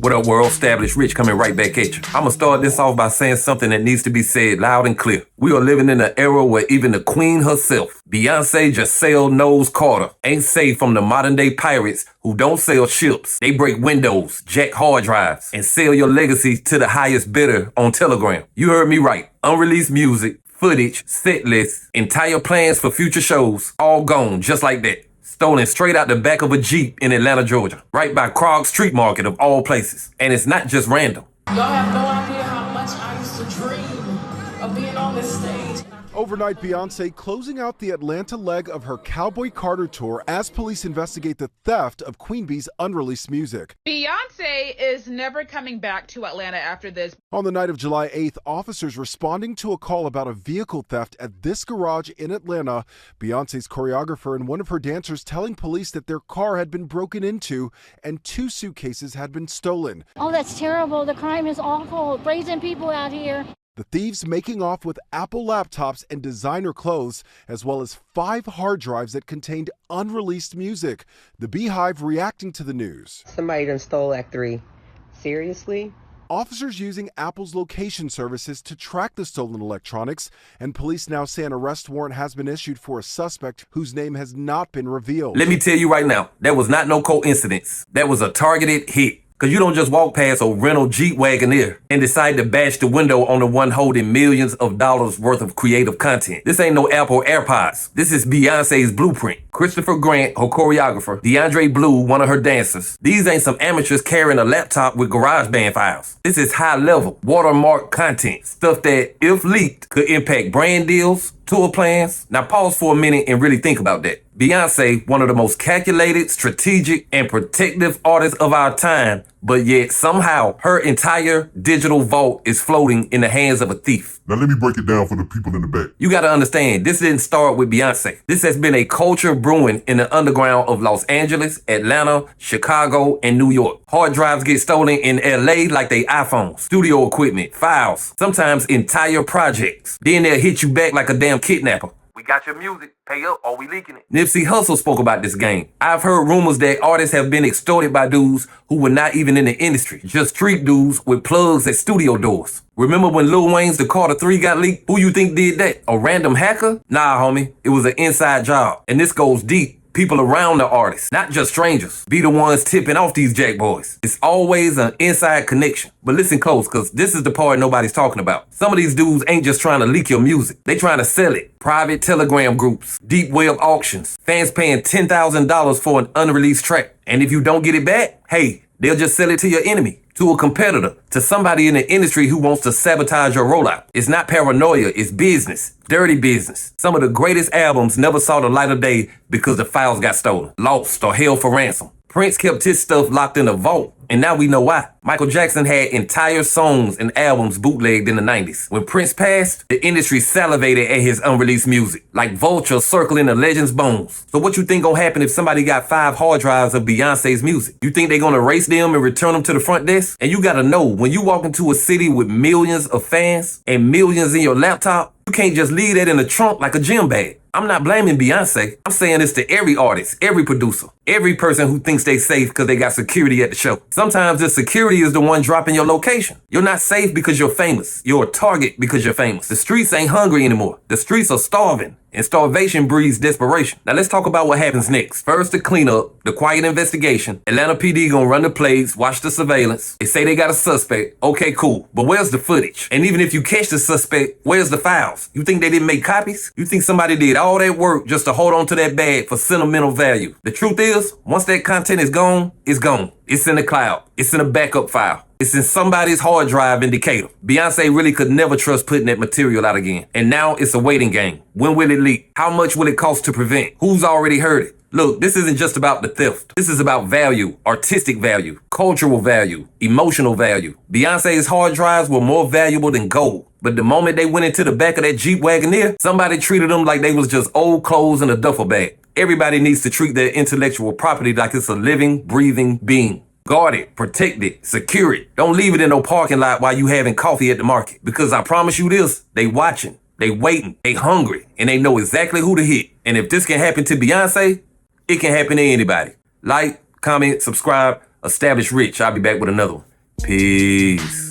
What up, world? Established Rich coming right back at you. I'ma start this off by saying something that needs to be said loud and clear. We are living in an era where even the queen herself, Beyoncé Giselle Knowles Carter, ain't safe from the modern day pirates who don't sell ships. They break windows, jack hard drives, and sell your legacy to the highest bidder on Telegram. You heard me right. Unreleased music, footage, set lists, entire plans for future shows, all gone just like that. Stolen straight out the back of a Jeep in Atlanta, Georgia, right by Krog Street Market of all places. And it's not just random. Y'all have no idea how much I used to dream of being on this stage. Overnight, Beyoncé closing out the Atlanta leg of her Cowboy Carter tour as police investigate the theft of Queen Bee's unreleased music. Beyoncé is never coming back to Atlanta after this. On the night of July 8th, officers responding to a call about a vehicle theft at this garage in Atlanta. Beyoncé's choreographer and one of her dancers telling police that their car had been broken into and 2 suitcases had been stolen. Oh, that's terrible. The crime is awful. Brazen people out here. The thieves making off with Apple laptops and designer clothes, as well as 5 hard drives that contained unreleased music. The Beehive reacting to the news. Somebody done stole Act 3. Seriously? Officers using Apple's location services to track the stolen electronics, and police now say an arrest warrant has been issued for a suspect whose name has not been revealed. Let me tell you right now, that was not no coincidence. That was a targeted hit. Because you don't just walk past a rental Jeep Wagoneer and decide to bash the window on the one holding millions of dollars worth of creative content. This ain't no Apple AirPods. This is Beyonce's blueprint. Christopher Grant, her choreographer, DeAndre Blue, one of her dancers. These ain't some amateurs carrying a laptop with GarageBand files. This is high level, watermark content. Stuff that, if leaked, could impact brand deals, tour plans. Now pause for a minute and really think about that. Beyonce, one of the most calculated, strategic, and protective artists of our time, but yet somehow her entire digital vault is floating in the hands of a thief. Now let me break it down for the people in the back. You gotta understand, this didn't start with Beyonce. This has been a culture brewing in the underground of Los Angeles, Atlanta, Chicago, and New York. Hard drives get stolen in LA like they iPhones, studio equipment, files, sometimes entire projects. Then they'll hit you back like a damn kidnapper. We got your music, pay up, or we leaking it. Nipsey Hussle spoke about this game. I've heard rumors that artists have been extorted by dudes who were not even in the industry, just street dudes with plugs at studio doors. Remember when Lil Wayne's The Carter 3 got leaked? Who you think did that? A random hacker? Nah, homie, it was an inside job. And this goes deep. People around the artist, not just strangers, be the ones tipping off these jack boys. It's always an inside connection. But listen close, because this is the part nobody's talking about. Some of these dudes ain't just trying to leak your music. They trying to sell it. Private Telegram groups, deep web auctions, fans paying $10,000 for an unreleased track. And if you don't get it back, hey, they'll just sell it to your enemy, to a competitor, to somebody in the industry who wants to sabotage your rollout. It's not paranoia, it's business. Dirty business. Some of the greatest albums never saw the light of day because the files got stolen, lost, or held for ransom. Prince kept his stuff locked in a vault, and now we know why. Michael Jackson had entire songs and albums bootlegged in the 90s. When Prince passed, the industry salivated at his unreleased music, like vultures circling a legend's bones. So what you think gonna happen if somebody got 5 hard drives of Beyonce's music? You think they gonna erase them and return them to the front desk? And you gotta know, when you walk into a city with millions of fans and millions in your laptop, you can't just leave that in the trunk like a gym bag. I'm not blaming Beyonce. I'm saying this to every artist, every producer, every person who thinks they safe because they got security at the show. Sometimes the security is the one dropping your location. You're not safe because you're famous. You're a target because you're famous. The streets ain't hungry anymore. The streets are starving. And starvation breeds desperation. Now let's talk about what happens next. First, the cleanup, the quiet investigation. Atlanta PD gonna run the plays, watch the surveillance. They say they got a suspect. Okay, cool. But where's the footage? And even if you catch the suspect, where's the files? You think they didn't make copies? You think somebody did all that work just to hold on to that bag for sentimental value? The truth is, once that content is gone, it's gone. It's in the cloud. It's in a backup file. It's in somebody's hard drive in Decatur. Beyonce really could never trust putting that material out again. And now it's a waiting game. When will it leak? How much will it cost to prevent? Who's already heard it? Look, this isn't just about the theft. This is about value, artistic value, cultural value, emotional value. Beyonce's hard drives were more valuable than gold. But the moment they went into the back of that Jeep Wagoneer, somebody treated them like they was just old clothes in a duffel bag. Everybody needs to treat their intellectual property like it's a living, breathing being. Guard it, protect it, secure it. Don't leave it in no parking lot while you having coffee at the market. Because I promise you this, they watching, they waiting, they hungry, and they know exactly who to hit. And if this can happen to Beyonce, it can happen to anybody. Like, comment, subscribe, Established Rich. I'll be back with another one. Peace.